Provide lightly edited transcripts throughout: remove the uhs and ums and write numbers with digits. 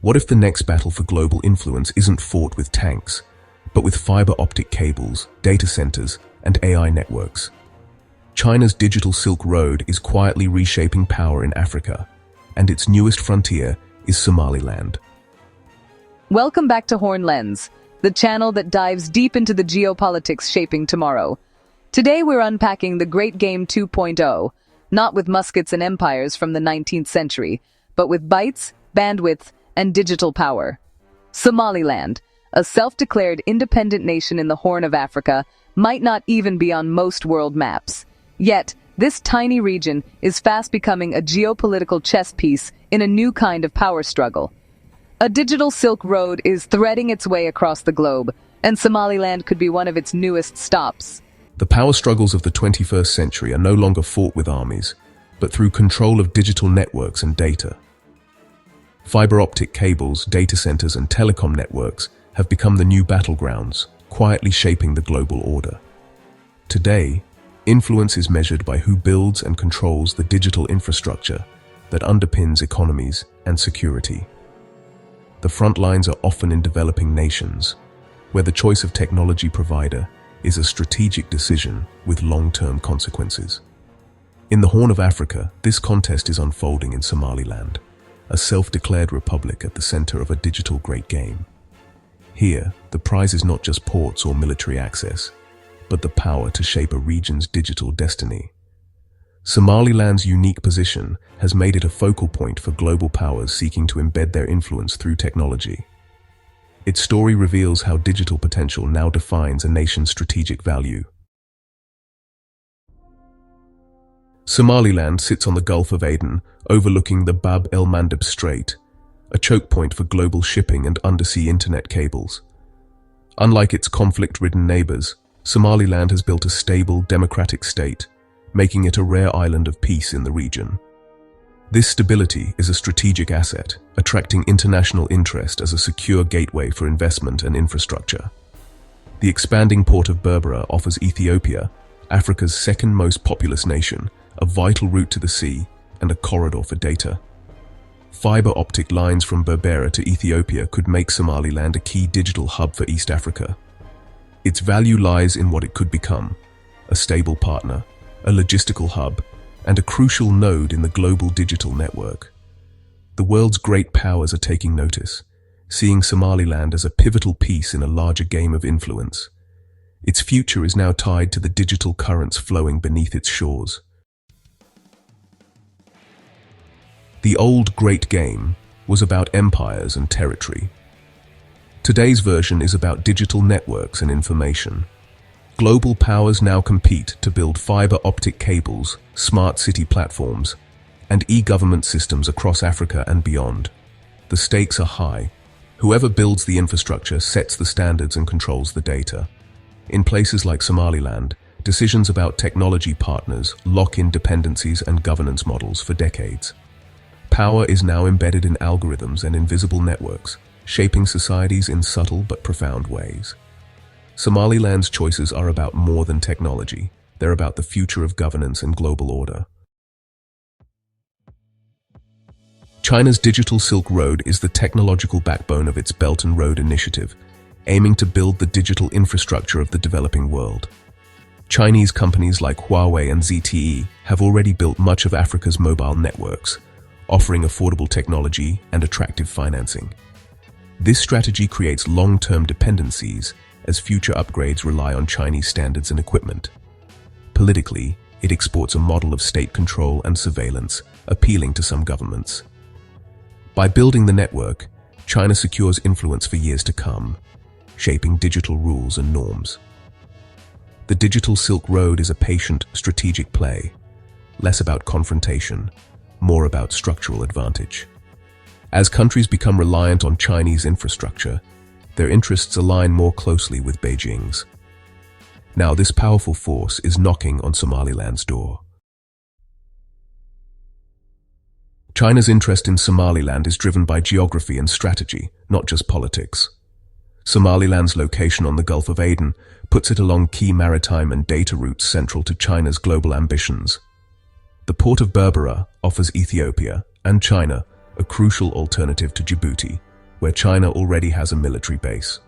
What if the next battle for global influence isn't fought with tanks, but with fiber-optic cables, data centers, and AI networks? China's digital Silk Road is quietly reshaping power in Africa, and its newest frontier is Somaliland. Welcome back to Horn Lens, the channel that dives deep into the geopolitics shaping tomorrow. Today we're unpacking the Great Game 2.0, not with muskets and empires from the 19th century, but with bytes, bandwidth, and digital power. Somaliland, a self-declared independent nation in the Horn of Africa, might not even be on most world maps. Yet, this tiny region is fast becoming a geopolitical chess piece in a new kind of power struggle. A digital Silk Road is threading its way across the globe, and Somaliland could be one of its newest stops. The power struggles of the 21st century are no longer fought with armies, but through control of digital networks and data. Fiber-optic cables, data centers, and telecom networks have become the new battlegrounds, quietly shaping the global order. Today, influence is measured by who builds and controls the digital infrastructure that underpins economies and security. The front lines are often in developing nations, where the choice of technology provider is a strategic decision with long-term consequences. In the Horn of Africa, this contest is unfolding in Somaliland, a self-declared republic at the center of a digital great game. Here, the prize is not just ports or military access, but the power to shape a region's digital destiny. Somaliland's unique position has made it a focal point for global powers seeking to embed their influence through technology. Its story reveals how digital potential now defines a nation's strategic value. Somaliland sits on the Gulf of Aden, overlooking the el-Mandeb Strait, a choke point for global shipping and undersea internet cables. Unlike its conflict-ridden neighbors, Somaliland has built a stable, democratic state, making it a rare island of peace in the region. This stability is a strategic asset, attracting international interest as a secure gateway for investment and infrastructure. The expanding port of Berbera offers Ethiopia, Africa's second most populous nation, a vital route to the sea and a corridor for data. Fiber-optic lines from Berbera to Ethiopia could make Somaliland a key digital hub for East Africa. Its value lies in what it could become: a stable partner, a logistical hub, and a crucial node in the global digital network. The world's great powers are taking notice, seeing Somaliland as a pivotal piece in a larger game of influence. Its future is now tied to the digital currents flowing beneath its shores. The old Great Game was about empires and territory. Today's version is about digital networks and information. Global powers now compete to build fiber-optic cables, smart city platforms, and e-government systems across Africa and beyond. The stakes are high. Whoever builds the infrastructure sets the standards and controls the data. In places like Somaliland, decisions about technology partners lock in dependencies and governance models for decades. Power is now embedded in algorithms and invisible networks, shaping societies in subtle but profound ways. Somaliland's choices are about more than technology. They're about the future of governance and global order. China's digital Silk Road is the technological backbone of its Belt and Road Initiative, aiming to build the digital infrastructure of the developing world. Chinese companies like Huawei and ZTE have already built much of Africa's mobile networks, offering affordable technology and attractive financing. This strategy creates long-term dependencies as future upgrades rely on Chinese standards and equipment. Politically, it exports a model of state control and surveillance, appealing to some governments. By building the network, China secures influence for years to come, shaping digital rules and norms. The digital Silk Road is a patient, strategic play, less about confrontation, more about structural advantage. As countries become reliant on Chinese infrastructure, their interests align more closely with Beijing's. Now this powerful force is knocking on Somaliland's door. China's interest in Somaliland is driven by geography and strategy, not just politics. Somaliland's location on the Gulf of Aden puts it along key maritime and data routes central to China's global ambitions. The port of Berbera offers Ethiopia and China a crucial alternative to Djibouti, where China already has a military base.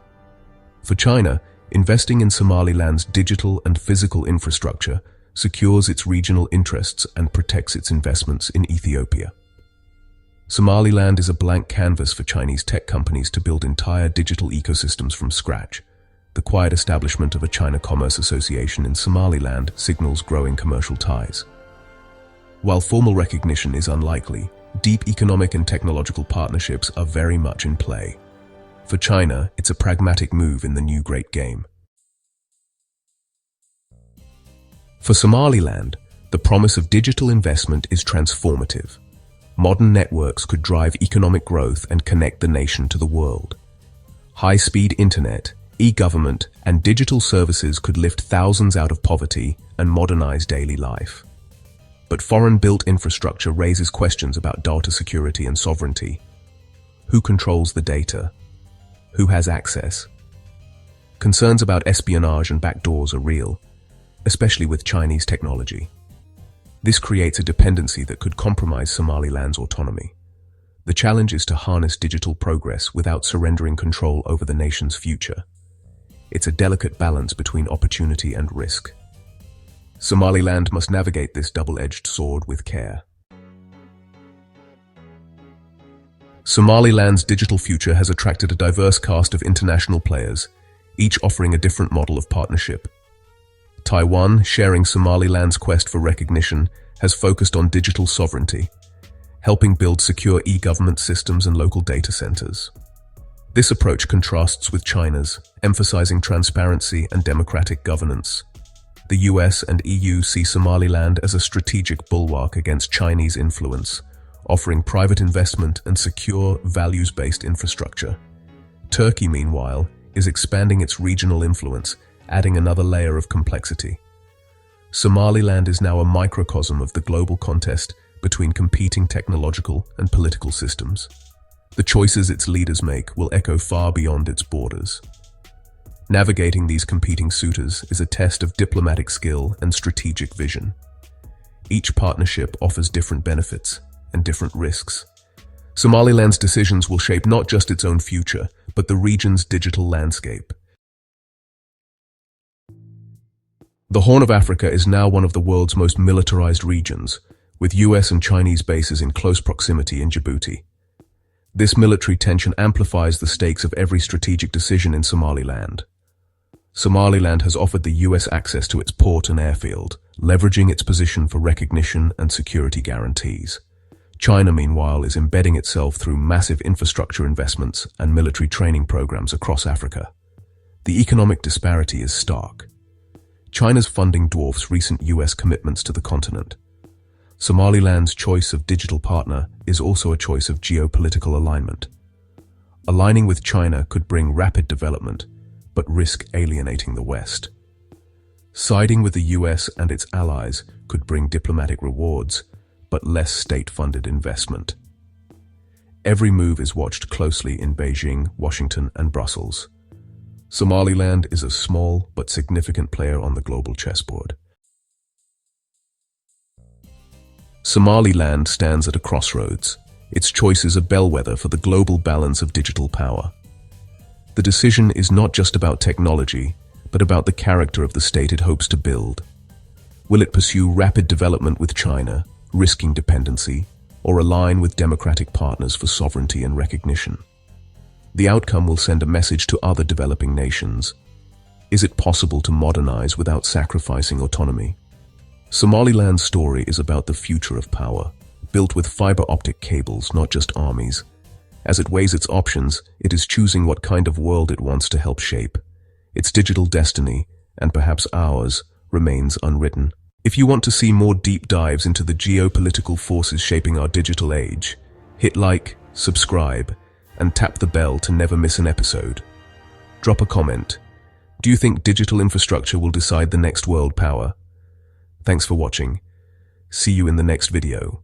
For China, investing in Somaliland's digital and physical infrastructure secures its regional interests and protects its investments in Ethiopia. Somaliland is a blank canvas for Chinese tech companies to build entire digital ecosystems from scratch. The quiet establishment of a China Commerce Association in Somaliland signals growing commercial ties. While formal recognition is unlikely, deep economic and technological partnerships are very much in play. For China, it's a pragmatic move in the new great game. For Somaliland, the promise of digital investment is transformative. Modern networks could drive economic growth and connect the nation to the world. High-speed internet, e-government, and digital services could lift thousands out of poverty and modernize daily life. But foreign-built infrastructure raises questions about data security and sovereignty. Who controls the data? Who has access? Concerns about espionage and backdoors are real, especially with Chinese technology. This creates a dependency that could compromise Somaliland's autonomy. The challenge is to harness digital progress without surrendering control over the nation's future. It's a delicate balance between opportunity and risk. Somaliland must navigate this double-edged sword with care. Somaliland's digital future has attracted a diverse cast of international players, each offering a different model of partnership. Taiwan, sharing Somaliland's quest for recognition, has focused on digital sovereignty, helping build secure e-government systems and local data centers. This approach contrasts with China's, emphasizing transparency and democratic governance. The US and EU see Somaliland as a strategic bulwark against Chinese influence, offering private investment and secure, values-based infrastructure. Turkey, meanwhile, is expanding its regional influence, adding another layer of complexity. Somaliland is now a microcosm of the global contest between competing technological and political systems. The choices its leaders make will echo far beyond its borders. Navigating these competing suitors is a test of diplomatic skill and strategic vision. Each partnership offers different benefits and different risks. Somaliland's decisions will shape not just its own future, but the region's digital landscape. The Horn of Africa is now one of the world's most militarized regions, with US and Chinese bases in close proximity in Djibouti. This military tension amplifies the stakes of every strategic decision in Somaliland. Somaliland has offered the US access to its port and airfield, leveraging its position for recognition and security guarantees. China, meanwhile, is embedding itself through massive infrastructure investments and military training programs across Africa. The economic disparity is stark. China's funding dwarfs recent US commitments to the continent. Somaliland's choice of digital partner is also a choice of geopolitical alignment. Aligning with China could bring rapid development, but risk alienating the West. Siding with the US and its allies could bring diplomatic rewards, but less state-funded investment. Every move is watched closely in Beijing, Washington, and Brussels. Somaliland is a small but significant player on the global chessboard. Somaliland stands at a crossroads. Its choice is a bellwether for the global balance of digital power. The decision is not just about technology, but about the character of the state it hopes to build. Will it pursue rapid development with China, risking dependency, or align with democratic partners for sovereignty and recognition? The outcome will send a message to other developing nations. Is it possible to modernize without sacrificing autonomy? Somaliland's story is about the future of power, built with fiber-optic cables, not just armies. As it weighs its options, it is choosing what kind of world it wants to help shape. Its digital destiny, and perhaps ours, remains unwritten. If you want to see more deep dives into the geopolitical forces shaping our digital age, hit like, subscribe, and tap the bell to never miss an episode. Drop a comment. Do you think digital infrastructure will decide the next world power? Thanks for watching. See you in the next video.